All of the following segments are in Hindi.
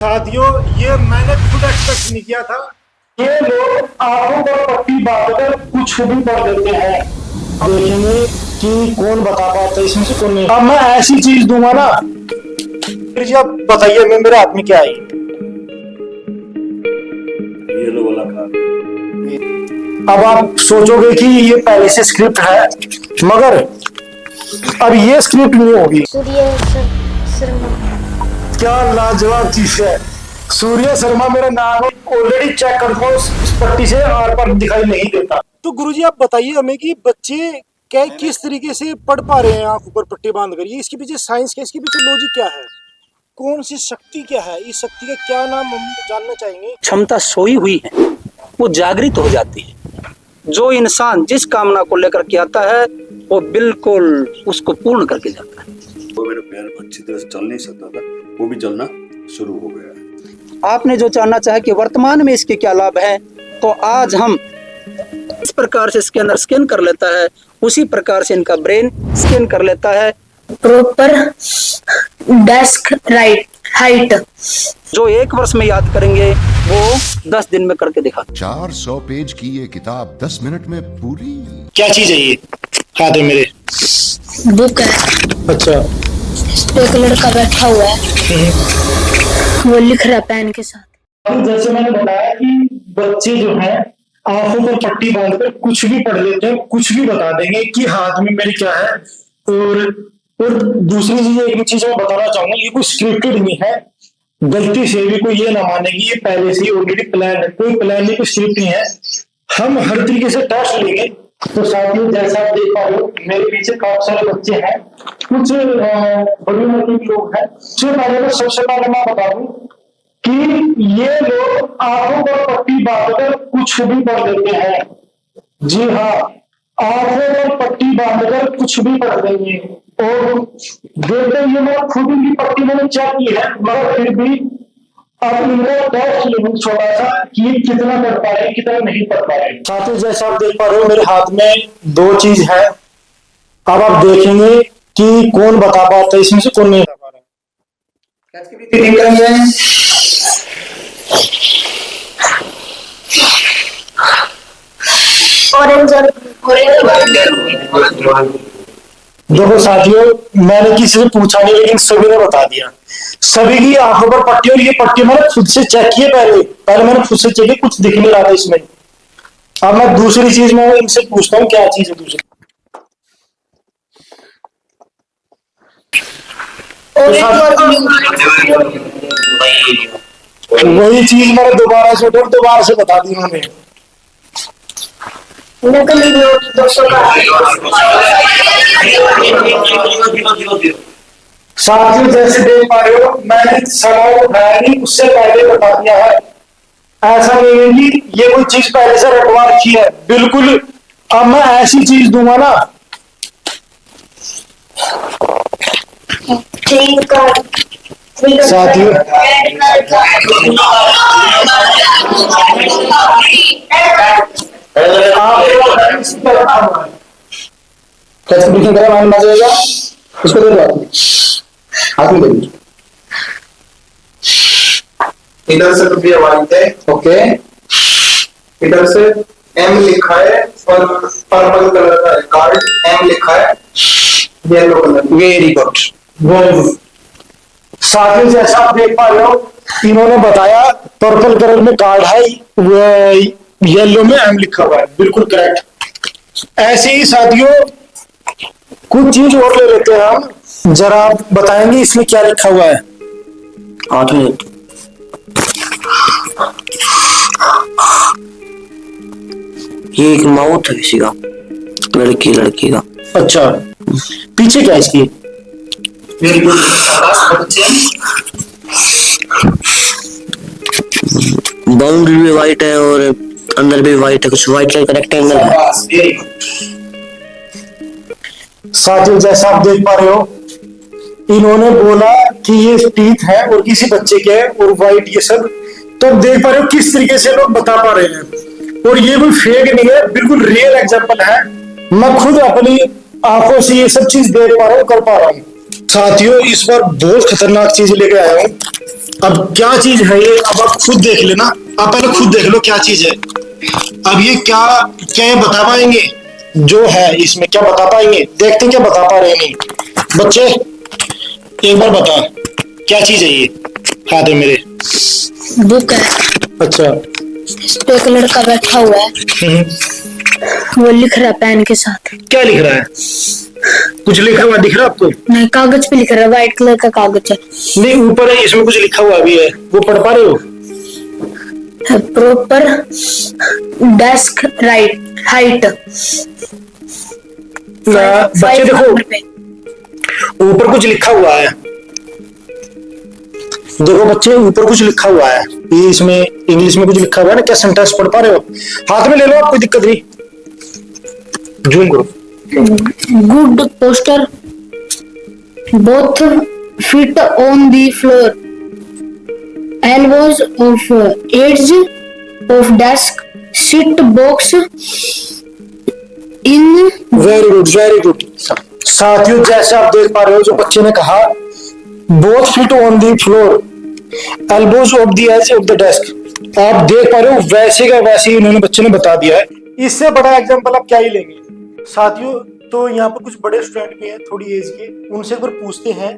साथियों, ये मैंने खुद एक्सपेक्ट नहीं किया था। ये लोग आंखों पर पट्टी बांधकर कुछ भी पढ़ देते हैं। देखेंगे कि कौन बता पाता है इसमें से कौन नहीं। अब मैं ऐसी चीज दूंगा ना, फिर जी आप बताइए मैं मेरे हाथ में क्या आई। ये लो वाला कार्ड। अब आप सोचोगे कि ये पहले से स्क्रिप्ट है, मगर अब ये स्क्रिप्ट नहीं होगी। सूर्य शर्मा। क्या लाजवाब चीज है। सूर्य शर्मा मेरा नाम है। ऑलरेडी चेक कर लो, इस पट्टी से आर पार दिखाई नहीं देता। तो गुरुजी आप बताइए हमें कि बच्चे क्या किस तरीके से पढ़ पा रहे हैं आंखों पर पट्टी बांध कर। ये इसके पीछे साइंस क्या, इसके पीछे लॉजिक क्या है, कौन सी शक्ति क्या है, इस शक्ति का क्या नाम हम जानना चाहेंगे। क्षमता सोई हुई है, वो जागृत हो जाती है। जो इंसान जिस कामना को लेकर के आता है वो बिल्कुल उसको पूर्ण करके जाता है। वो मेरे पैर अच्छी तरह से चल नहीं सकता था, वो भी चलना शुरू हो गया। आपने जो जानना चाहे कि वर्तमान में इसके क्या लाभ हैं, तो आज हम इस प्रकार से स्कैनर स्कैन कर लेता है, उसी प्रकार से इनका ब्रेन स्कैन कर लेता है। प्रॉपर डेस्क राइट हाइट जो 1 वर्ष में याद करेंगे वो 10 दिन में करके दिखा। 400 पेज की ये किताब 10 मिनट में पूरी। क्या चीज है ये हाथ है मेरे? बुक है। अच्छा, इस पे एक लड़का बैठा हुआ है, वो लिख रहा है पेन के साथ। तो जैसे मैंने बताया कि बच्चे जो हैं आंखों पर पट्टी बांधकर कुछ भी पढ़ लेते हैं, कुछ भी बता देंगे कि हाथ में मेरे क्या है। और दूसरी चीज, एक चीज मैं बताना चाहूंगा, ये कोई स्क्रिप्टेड नहीं है। गलती से भी कोई ये ना माने कि ये पहले से ही ऑलरेडी प्लान है। कोई प्लान नहीं, कोई स्क्रिप्ट नहीं है। हम हर तरीके से टेस्ट लेंगे। तो साथियों, जैसा आप देख पा रहे हो मेरे पीछे काफी सारे बच्चे हैं, कुछ बड़ी उम्र के लोग हैं। सबसे पहले मैं बता दूं कि ये लोग आंखों पर पट्टी बांधकर कुछ भी पढ़ लेते हैं। जी हाँ, आंखों पर पट्टी बांधकर कुछ भी पढ़ देंगे। और देखते ये मैं खुद की पट्टी मैंने चेक की है, मगर फिर भी अब इनको टेस्ट लेंगे छोटा सा कि ये कितना पढ़ पा रहे, कितना नहीं पढ़ पा रहे। साथियों, जैसा आप देख पा रहे हो मेरे हाथ में 2 चीज है। अब आप देखेंगे कि कौन बता पाता है इसमें से कौन नहीं बता पा रहा। देखो साथियों, मैंने किसी से पूछा नहीं, लेकिन सभी ने बता दिया। सभी की आंखों पर पट्टी, और ये पट्टी मैंने खुद से चेक की है। पहले मैंने खुद से चेक की, कुछ दिख नहीं रहा था इसमें। अब मैं दूसरी चीज में इनसे पूछता हूँ क्या चीज है दूसरी। वही चीज मैंने दोबारा से बता दी उन्होंने। नकली नोट 200 का। साथियों, जैसे देख पा रहे हो मैंने सवाल उठाया नहीं, उससे पहले बता दिया है। ऐसा नहीं है कि ये कोई चीज पहले से रटवा रखी है, बिल्कुल। अब मैं ऐसी चीज दूंगा ना, साथियों उसको दे दो, हाथ में दे। इधर से रुपया वाइट है, ओके। इधर से एम लिखा है और पर्पल कलर का है कार्ड, एम लिखा है yellow colour. Very good, very good. साथियों, जैसा आप देख पा रहे हो इन्होंने बताया पर्पल कलर में कार्ड है, येलो में एम लिखा हुआ है, बिल्कुल करेक्ट। ऐसे ही साथियों कुछ चीज और ले लेते हैं हम। जरा आप बताएंगे इसमें क्या लिखा हुआ है? 8 मिनट। ये एक माउथ है किसी का, लड़की का। अच्छा, पीछे क्या है इसकी? बाउंड्री भी व्हाइट है और अंदर भी व्हाइट है, कुछ व्हाइट कलर का रेक्टेंगल है। साथियों, जैसा आप देख पा रहे हो इन्होंने बोला कि ये टीथ है और किसी बच्चे के है और व्हाइट ये सब। तो आप देख पा रहे हो किस तरीके से लोग बता पा रहे हैं। और ये कोई फेक नहीं है, बिल्कुल रियल एग्जांपल है। मैं खुद अपनी आंखों से ये सब चीज देख पा रहा हूँ, कर पा रहा हूँ। साथियों, इस बार बहुत खतरनाक चीज लेके आया हूँ। अब क्या चीज है ये, अब आप खुद देख लेना, आप पहले खुद देख लो क्या चीज है। अब ये क्या क्या ये बता पाएंगे जो है इसमें, क्या बता पाएंगे? देखते हैं क्या बता पा रहे हैं। नहीं बच्चे एक बार बता क्या चीज है ये हाथ में मेरे? बुक है, अच्छा। इस पे एक लड़का बैठा हुआ है, वो लिख रहा है पेन के साथ। क्या लिख रहा है? कुछ लिखा हुआ दिख रहा है आपको? नहीं, कागज पे लिख रहा है, व्हाइट कलर का कागज है। नहीं ऊपर है, इसमें कुछ लिखा हुआ भी है, वो पढ़ पा रहे हो? Proper desk right height. बच्चे देखो ऊपर कुछ लिखा हुआ है, देखो बच्चे ऊपर कुछ लिखा हुआ है, ये इसमें इंग्लिश में कुछ लिखा हुआ है ना, क्या सेंटेंस पढ़ पा रहे हो? हाथ में ले लो आप, कोई दिक्कत नहीं, जूम करो। Good poster both feet on the floor, elbows of edge of desk, sit box in। Very good very good. साथियों जैसे आप देख पा रहे हो, जो बच्चे ने कहा both feet on the floor, elbows off the edge of the desk, आप देख पा रहे हो वैसे का वैसे ही उन्होंने बच्चे ने बता दिया है। इससे बड़ा एग्जांपल आप क्या ही लेंगे साथियों। तो यहाँ पर कुछ बड़े स्टूडेंट भी हैं थोड़ी एज के, उनसे एक बार पूछते हैं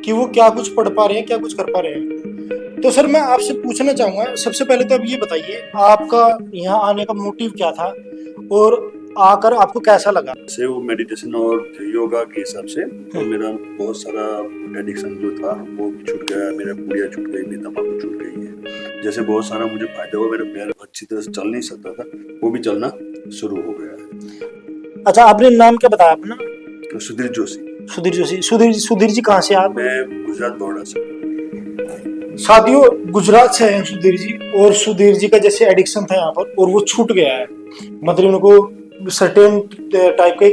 कि वो क्या कुछ पढ़ पा रहे हैं, क्या कुछ कर पा रहे हैं। तो सर मैं आपसे पूछना चाहूंगा, सबसे पहले तो अब ये बताइए आपका यहाँ आने का मोटिव क्या था और आकर आपको कैसा लगा? से वो मेडिटेशन और योगा के हिसाब से तो मेरा बहुत सारा एडिक्शन जो था वो छूट गया, मेरा पुड़िया छूट गई, मेरी तंबाकू छूट गई है। जैसे बहुत सारा मुझे फायदा हुआ, मेरा पैर अच्छी तरह से चल नहीं सकता था, वो भी चलना शुरू हो गया। अच्छा आपने नाम क्या बताया अपना? तो सुधीर जोशी। सुधीर जोशी। सुधीर जी कहाँ से आप? मैं गुजरात बड़ौदा से। साथियों गुजरात से हैं सुधीर जी, और सुधीर जी का जैसे एडिक्शन था यहाँ पर और वो छूट गया है, मतलब उनको सर्टेन टाइप का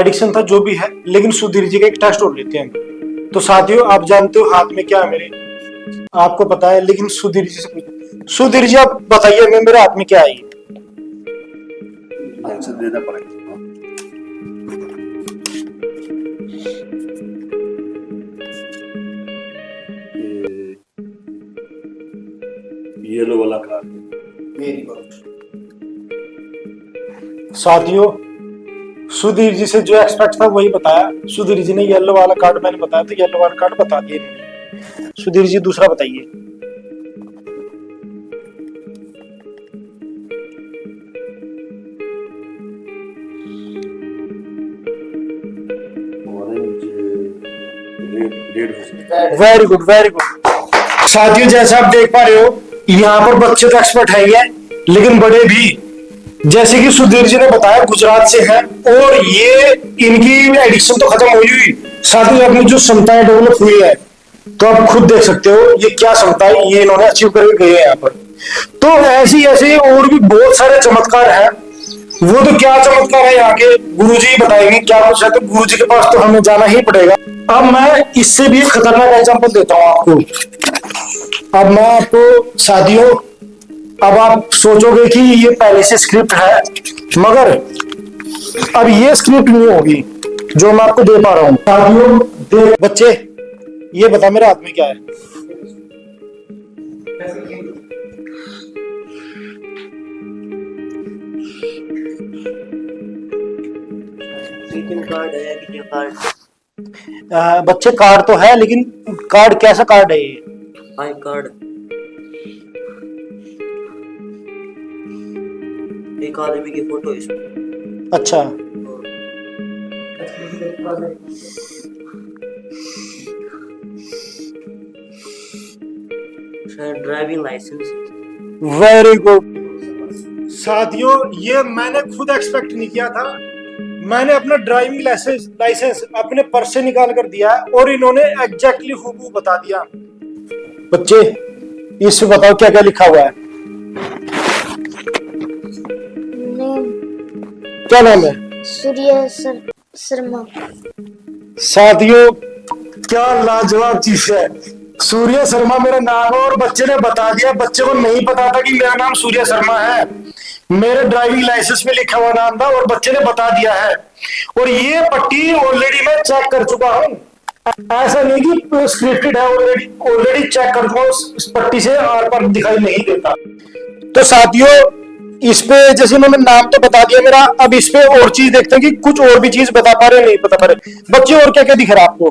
एडिक्शन था जो भी है, लेकिन सुधीर जी का एक टेस्ट और लेते हैं। तो साथियों आप जानते हो हाथ में क्या है मेरे, आपको पता है, लेकिन सुधीर जी से पूछो। सुधीर जी आप बताइए मैं मेरे हाथ में क्या है? आंसर देना पड़ेगा। येलो वाला कार्ड। साथियों सुधीर जी से जो एक्सपेक्ट था वही बताया, सुधीर जी ने येलो वाला कार्ड मैंने बताया तो येलो वाला कार्ड बता दिया इन्होंने। सुधीर जी दूसरा बताइए। Very good very good. साथियों जैसा आप देख पा रहे हो यहाँ पर बच्चे तो एक्सपर्ट है ही, लेकिन बड़े भी, जैसे कि सुधीर जी ने बताया गुजरात से हैं और ये इनकी एडिक्शन तो खत्म हुई हुई, साथ ही अपनी जो क्षमताएं डेवलप हुई है, तो आप खुद देख सकते हो ये क्या क्षमताएं ये इन्होंने अचीव करके गए हैं यहाँ पर। तो ऐसी ऐसे और भी बहुत सारे चमत्कार हैं, वो तो क्या चमत्कार है यहाँ के गुरुजी बताएंगे क्या कुछ है, तो गुरुजी के पास तो हमें जाना ही पड़ेगा। अब मैं इससे भी खतरनाक एग्जांपल देता हूँ आपको। अब मैं आपको साथियों, अब आप सोचोगे कि ये पहले से स्क्रिप्ट है, मगर अब ये स्क्रिप्ट नहीं होगी जो मैं आपको दे पा रहा हूँ। साथियों देख बच्चे ये बता मेरे हाथ में क्या है? कार्ड है, विजिटिंग कार्ड। बच्चे कार्ड तो है, लेकिन कार्ड कैसा कार्ड है ये? आई कार्ड, एक आदमी की फोटो है इसमें। अच्छा शायद ड्राइविंग लाइसेंस। Very good. साथियों ये मैंने खुद एक्सपेक्ट नहीं किया था, मैंने अपना ड्राइविंग लाइसेंस अपने पर्स से निकाल कर दिया और इन्होंने एग्जैक्टली हूबहू बता दिया। बच्चे इसमें बताओ क्या क्या लिखा हुआ है? क्या नाम है? सूर्य शर्मा। साथियों क्या लाजवाब चीज है, सूर्य शर्मा मेरा नाम है और बच्चे ने बता दिया। बच्चे को नहीं पता था कि मेरा नाम सूर्य शर्मा है, मेरे ड्राइविंग लाइसेंस में लिखा हुआ नाम था और बच्चे ने बता दिया है। और ये पट्टी ऑलरेडी मैं चेक कर चुका हूं, ऐसा नहीं कि स्क्रिप्टेड है, ऑलरेडी ऑलरेडी चेक कर दो, उस पट्टी से आर पार दिखाई नहीं देता। तो साथियों, इस पे जैसे उन्होंने नाम तो बता दिया मेरा, अब इस पे और चीज देखते हैं कि कुछ और भी चीज बता पा रहे नहीं बता पा रहे। बच्चे और क्या क्या दिख रहा है आपको?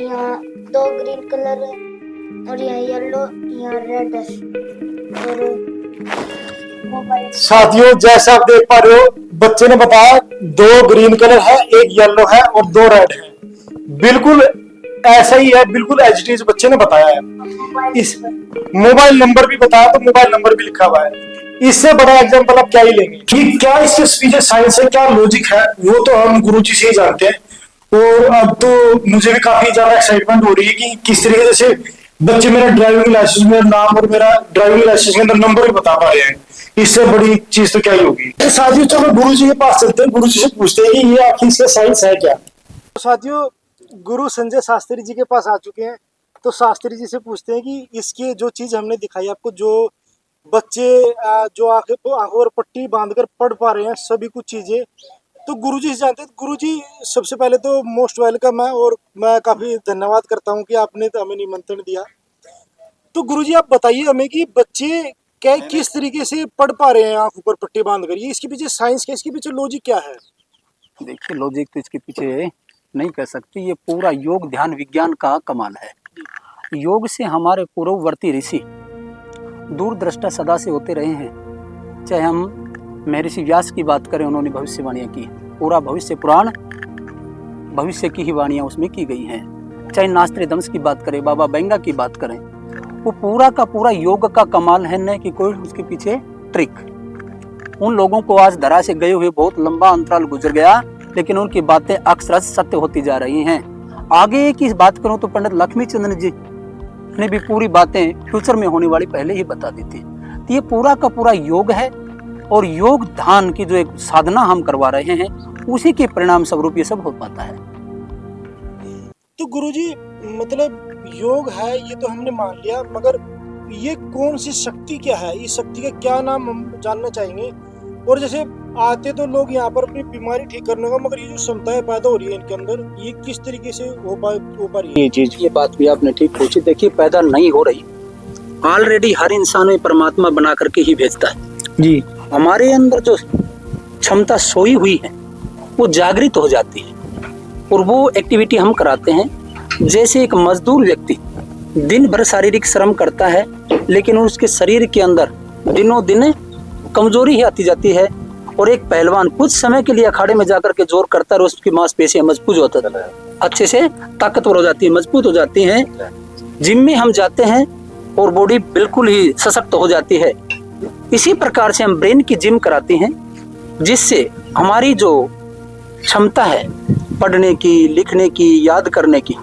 यहाँ 2 ग्रीन कलर है और यहाँ येलो, यहाँ रेड है और मोबाइल। साथियों, जैसा आप देख पा रहे हो, बच्चे ने बताया 2 ग्रीन कलर है, 1 येलो है और 2 रेड है। बिल्कुल ऐसा ही है, बिल्कुल एज इट इज बच्चे ने बताया है। इस मोबाइल नंबर भी बताया, तो मोबाइल नंबर भी लिखा हुआ है। इससे बड़ा एग्जांपल आप क्या ही लेंगे? कि क्या इसके पीछे साइंस है, क्या लॉजिक है, वो तो हम गुरुजी से ही जानते हैं। और अब तो मुझे भी काफी ज्यादा एक्साइटमेंट हो रही है कि किस तरीके से बच्चे मेरा ड्राइविंग लाइसेंस, मेरा नाम और मेरा ड्राइविंग लाइसेंस के अंदर नंबर भी बता पा रहे हैं। इससे बड़ी चीज तो क्या ही होगी। तो साथियों, चलो गुरुजी के पास चलते हैं, गुरुजी से पूछते हैं कि ये आखिर इसका साइंस है क्या। तो साथियों, गुरु संजय शास्त्री जी के पास आ चुके हैं। तो शास्त्री जी से पूछते हैं कि इसके जो चीज हमने दिखाई आपको, जो बच्चे जो आंखों पर पट्टी बांधकर पढ़ पा रहे हैं सभी कुछ चीजें, तो गुरुजी से जानते हैं। गुरुजी, सबसे पहले तो मोस्ट वेलकम है और मैं काफी धन्यवाद करता हूँ कि आपने हमें निमंत्रण दिया। तो गुरुजी, आप बताइए हमें कि बच्चे क्या किस तरीके से पढ़ पा रहे हैं आंखों पर पट्टी बांध कर? ये इसके पीछे साइंस क्या, इसके पीछे लॉजिक क्या है? देखिए, लॉजिक तो इसके पीछे नहीं कह सकते, ये पूरा योग ध्यान विज्ञान का कमाल है। योग से हमारे पूर्ववर्ती ऋषि दूरदृष्टा सदा से होते रहे हैं। चाहे हम महर्षि व्यास की बात करें, उन्होंने भविष्यवाणियाँ की, पूरा भविष्य पुराण भविष्य की ही वाणियाँ उसमें की गई हैं। चाहे नास्त्रेदम्स की बात करें, बाबा बैंगा की बात करें, वो पूरा का पूरा योग का कमाल है, न कि कोई उसके पीछे ट्रिक। उन लोगों को आज धरा से गए हुए बहुत लंबा अंतराल गुजर गया, लेकिन उनकी बातें अक्सर सत्य होती जा रही हैं। आगे की बात करूं तो पंडित लक्ष्मीचंद्र जी ने भी पूरी बातें फ्यूचर में होने वाली पहले ही बता दी थी। तो ये पूरा का पूरा योग है, और योग ध्यान की जो एक साधना हम करवा रहे हैं, उसी के परिणाम स्वरूप ये सब हो पाता है। तो गुरुजी, मतलब योग है ये तो हमने मान लिया, मगर ये कौन सी शक्ति क्या है? इस शक्ति का क्या नाम हम जानना चाहेंगे। और जैसे आते तो लोग यहाँ पर अपनी बीमारी ठीक करने का, मगर ये जो क्षमताएं पैदा हो रही है इनके अंदर, ये किस तरीके से हो पा रही है ये चीज? ये बात भी आपने ठीक पूछी। देखिए, पैदा नहीं हो रही, ऑलरेडी हर इंसान में परमात्मा बना करके ही भेजता है जी। हमारे अंदर जो क्षमता सोई हुई है वो जागृत हो जाती है, और वो एक्टिविटी हम कराते हैं। जैसे एक मजदूर व्यक्ति दिन भर शारीरिक श्रम करता है, लेकिन उसके शरीर के अंदर दिनों दिन कमजोरी ही आती जाती है। और एक पहलवान कुछ समय के लिए अखाड़े में जाकर के जोर करता है, और उसकी मांसपेशियां मजबूत होता है, अच्छे से ताकतवर हो जाती है, मजबूत हो जाती हैं। जिम में हम जाते हैं और बॉडी बिल्कुल ही सशक्त हो जाती है। इसी प्रकार से हम ब्रेन की जिम कराते हैं, जिससे हमारी जो क्षमता है पढ़ने की, लिखने की, याद करने की,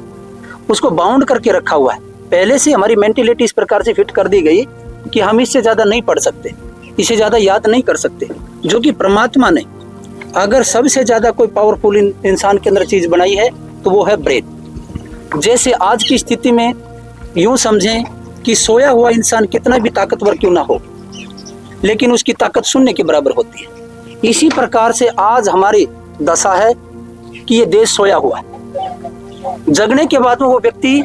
उसको बाउंड करके रखा हुआ है। पहले से हमारी मेंटेलिटी इस प्रकार से फिट कर दी गई कि हम इससे ज्यादा नहीं पढ़ सकते, इससे ज्यादा याद नहीं कर सकते, जो कि परमात्मा ने अगर सबसे ज्यादा कोई पावरफुल इंसान के अंदर चीज बनाई है तो वो है ब्रेन। जैसे आज की स्थिति में यूं समझें कि सोया हुआ इंसान कितना भी ताकतवर क्यों ना हो, लेकिन उसकी ताकत शून्य के बराबर होती है। इसी प्रकार से आज हमारी दशा है कि ये देश सोया हुआ है। जगने के बाद में वो व्यक्ति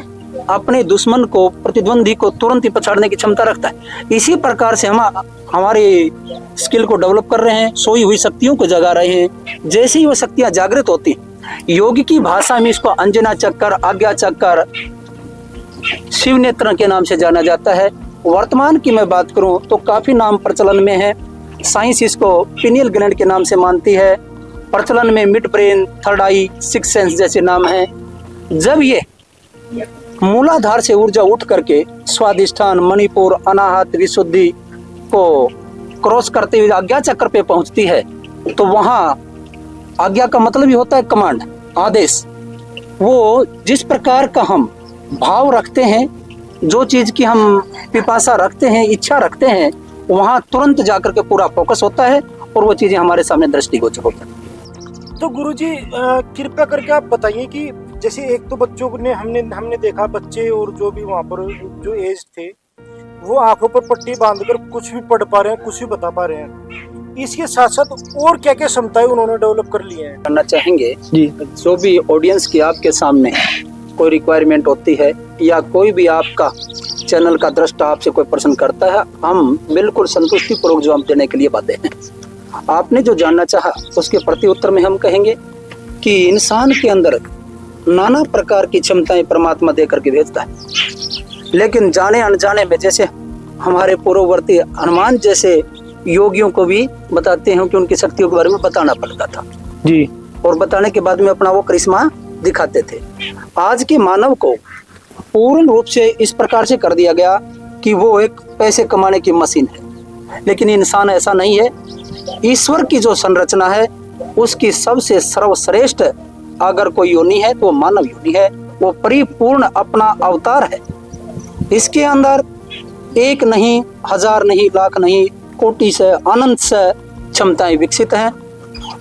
अपने दुश्मन को, प्रतिद्वंदी को तुरंत ही पछाड़ने की क्षमता रखता है। इसी प्रकार से हम हमारे स्किल को डेवलप कर रहे हैं, सोई हुई शक्तियों को जगा रहे हैं। जैसे ही वो शक्तियां जागृत होती हैं, योग की भाषा में इसको अंजना चक्कर, आज्ञा चक्कर, शिव नेत्र के नाम से जाना जाता है। वर्तमान की मैं बात करूं तो काफी नाम प्रचलन में है। साइंस इसको पिनियल ग्लैंड के नाम से मानती है। प्रचलन में मिड ब्रेन, थर्ड आई, सिक्स सेंस जैसे नाम हैं। जब ये मूलाधार से ऊर्जा उठ करके स्वादिष्ठान, मणिपुर, अनाहत, विशुद्धि को क्रॉस करते हुए आज्ञा चक्र पे पहुंचती है, तो वहां आज्ञा का मतलब ही होता है कमांड, आदेश। वो जिस प्रकार का हम भाव रखते हैं, जो चीज की हम पिपासा रखते हैं, इच्छा रखते हैं, वहां तुरंत जाकर के पूरा फोकस होता है और वो चीजें हमारे सामने दृष्टिगोचर होती हैं। तो गुरुजी, कृपया करके आप बताइए कि जैसे एक तो बच्चों ने हमने देखा, बच्चे और जो भी वहाँ पर जो एज थे, वो आंखों पर पट्टी बांधकर कुछ भी पढ़ पा रहे हैं, कुछ भी बता पा रहे हैं। इसके साथ साथ और क्या क्या क्षमताएं उन्होंने डेवलप कर ली हैं? करना चाहेंगे जी जो भी ऑडियंस की आपके सामने कोई रिक्वायरमेंट होती है या कोई भी आपका चैनल का दृष्टा आपसे कोई प्रश्न करता है, हम बिल्कुल संतुष्टि पूर्वक जवाब देने के लिए बाध्य हैं। आपने जो जानना चाहा उसके प्रति उत्तर में हम कहेंगे कि इंसान के अंदर नाना प्रकार की क्षमताएं परमात्मा दे करके भेजता है, लेकिन जाने अनजाने में जैसे हमारे पूर्ववर्ती हनुमान जैसे योगियों को भी बताते हैं कि उनकी शक्तियों के बारे में बताना पड़ता था जी, और बताने के बाद में अपना वो करिश्मा दिखाते थे। आज के मानव को पूर्ण रूप से इस प्रकार से कर दिया गया कि वो एक पैसे कमाने की मशीन है, लेकिन इंसान ऐसा नहीं है। ईश्वर की जो संरचना है उसकी सबसे सर्वश्रेष्ठ अगर कोई योनि है तो मानव योनि है, वो परिपूर्ण अपना अवतार है। इसके अंदर एक नहीं, हजार नहीं, लाख नहीं, कोटि से अनंत से क्षमताएं विकसित हैं।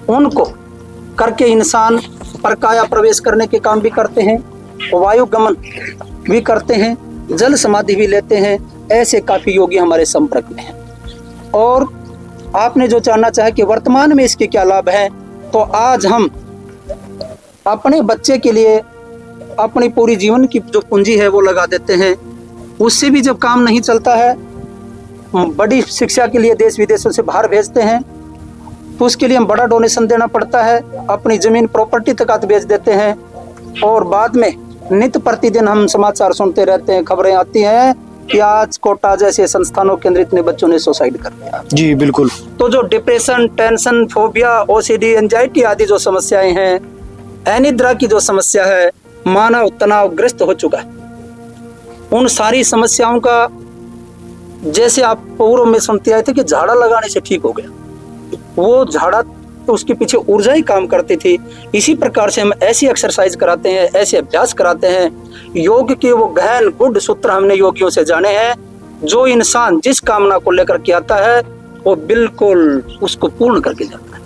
उनको करके इंसान परकाया प्रवेश करने के काम भी करते हैं, वायु गमन भी करते हैं, जल समाधि भी लेते हैं। ऐसे काफी योगी हमारे संपर्क में हैं। और आपने जो जानना चाहे कि वर्तमान में इसके क्या लाभ हैं, तो आज हम अपने बच्चे के लिए अपनी पूरी जीवन की जो पूंजी है वो लगा देते हैं। उससे भी जब काम नहीं चलता है, बड़ी शिक्षा के लिए देश विदेशों से बाहर भेजते हैं, तो उसके लिए हम बड़ा डोनेशन देना पड़ता है, अपनी जमीन प्रॉपर्टी तक बेच देते हैं। और बाद में नित्य प्रतिदिन हम समाचार सुनते रहते हैं, खबरें आती हैं कि आज कोटा जैसे संस्थानों के अंदर इतने बच्चों ने सुसाइड कर लिया। जी बिल्कुल। तो जो depression, tension, phobia, OCD, anxiety आदि जो समस्याएं हैं, अनिद्रा की जो समस्या है, मानव तनावग्रस्त हो चुका है। उन सारी समस्याओं का जैसे आप पूर्व में सुनते आए थे कि झाड़ा लगाने से ठीक हो गया, वो झाड़ा तो उसके पीछे ऊर्जा ही काम करती थी। इसी प्रकार से हम ऐसी एक्सरसाइज कराते हैं, ऐसे अभ्यास कराते हैं। योग के वो गहन गुड सूत्र हमने योगियों से जाने हैं। जो इंसान जिस कामना को लेकर के आता है वो बिल्कुल उसको पूर्ण करके जाता है।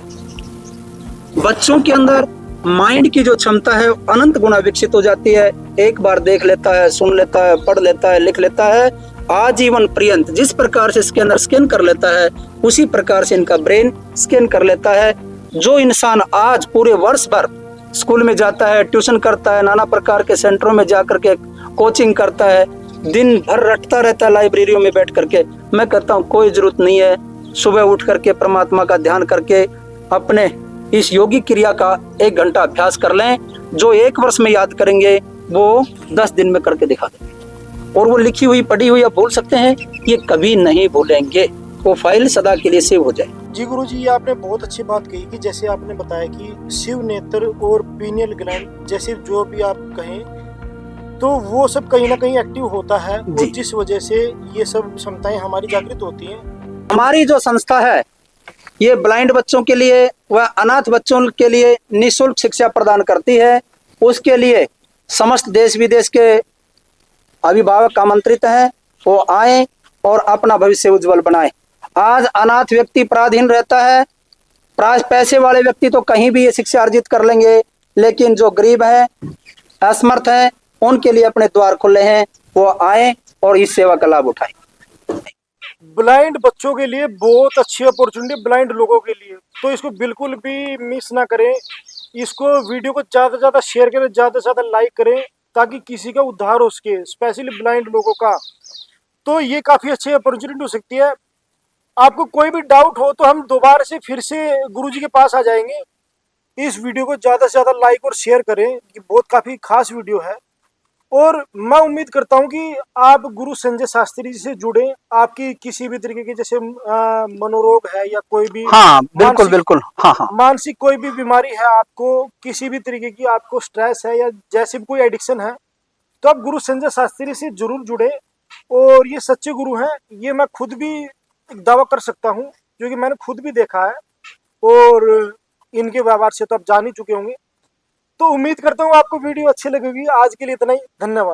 बच्चों के अंदर माइंड की जो क्षमता है अनंत गुना विकसित हो जाती है। एक बार देख लेता है, सुन लेता है, पढ़ लेता है, लिख लेता है, आजीवन पर्यंत जिस प्रकार से इसके अंदर स्कैन कर लेता है उसी प्रकार से इनका ब्रेन स्कैन कर लेता है। जो इंसान आज पूरे वर्ष भर स्कूल में जाता है, ट्यूशन करता है, नाना प्रकार के सेंटरों में जाकर के कोचिंग करता है, दिन भर रटता रहता है लाइब्रेरियों में बैठ करके, मैं कहता हूँ कोई जरूरत नहीं है। सुबह उठ करके परमात्मा का ध्यान करके अपने इस योगी क्रिया का 1 घंटा अभ्यास कर लें। जो 1 वर्ष में याद करेंगे वो 10 दिन में करके दिखा देंगे। और वो लिखी हुई पढ़ी हुई आप भूल सकते हैं, ये कभी नहीं भूलेंगे, वो फाइल सदा के लिए सेव हो जाए। जी गुरुजी, ये आपने बहुत अच्छी बात कही कि जैसे आपने बताया कि शिव नेत्र और पीनियल ग्लैंड जैसे जो भी आप कहें, तो वो सब कहीं ना कहीं एक्टिव होता है और जिस वजह से ये सब क्षमताएं हमारी जागृत होती हैं। हमारी जो संस्था है ये ब्लाइंड बच्चों के लिए व अनाथ बच्चों के लिए निःशुल्क शिक्षा प्रदान करती है। उसके लिए समस्त देश विदेश के अभिभावक आमंत्रित हैं, वो आए और अपना भविष्य उज्जवल बनाए। आज अनाथ व्यक्ति पराधीन रहता है, पैसे वाले व्यक्ति तो कहीं भी ये शिक्षा अर्जित कर लेंगे, लेकिन जो गरीब हैं, असमर्थ हैं, उनके लिए अपने द्वार खुले हैं, वो आए और इस सेवा का लाभ उठाएं। ब्लाइंड बच्चों के लिए बहुत अच्छी अपॉर्चुनिटी, ब्लाइंड लोगों के लिए, तो इसको बिल्कुल भी मिस ना करें। इसको वीडियो को ज़्यादा से ज़्यादा शेयर करें, ज़्यादा से ज़्यादा लाइक करें, ताकि किसी का उद्धार हो सके, स्पेशली ब्लाइंड लोगों का। तो ये काफ़ी अच्छी अपॉर्चुनिटी हो सकती है। आपको कोई भी डाउट हो तो हम दोबारा से फिर से गुरुजी के पास आ जाएंगे। इस वीडियो को ज़्यादा से ज़्यादा लाइक और शेयर करें, ये बहुत काफ़ी खास वीडियो है। और मैं उम्मीद करता हूं कि आप गुरु संजय शास्त्री जी से जुड़े। आपकी किसी भी तरीके की जैसे मनोरोग है या कोई भी बिल्कुल मानसिक कोई भी बीमारी है, आपको किसी भी तरीके की आपको स्ट्रेस है या जैसे भी कोई एडिक्शन है, तो आप गुरु संजय शास्त्री से जरूर जुड़े। और ये सच्चे गुरु हैं, ये मैं खुद भी एक दावा कर सकता हूँ, क्योंकि मैंने खुद भी देखा है और इनके व्यवहार से तो आप जान ही चुके होंगे। तो उम्मीद करता हूँ आपको वीडियो अच्छी लगेगी। आज के लिए इतना ही, धन्यवाद।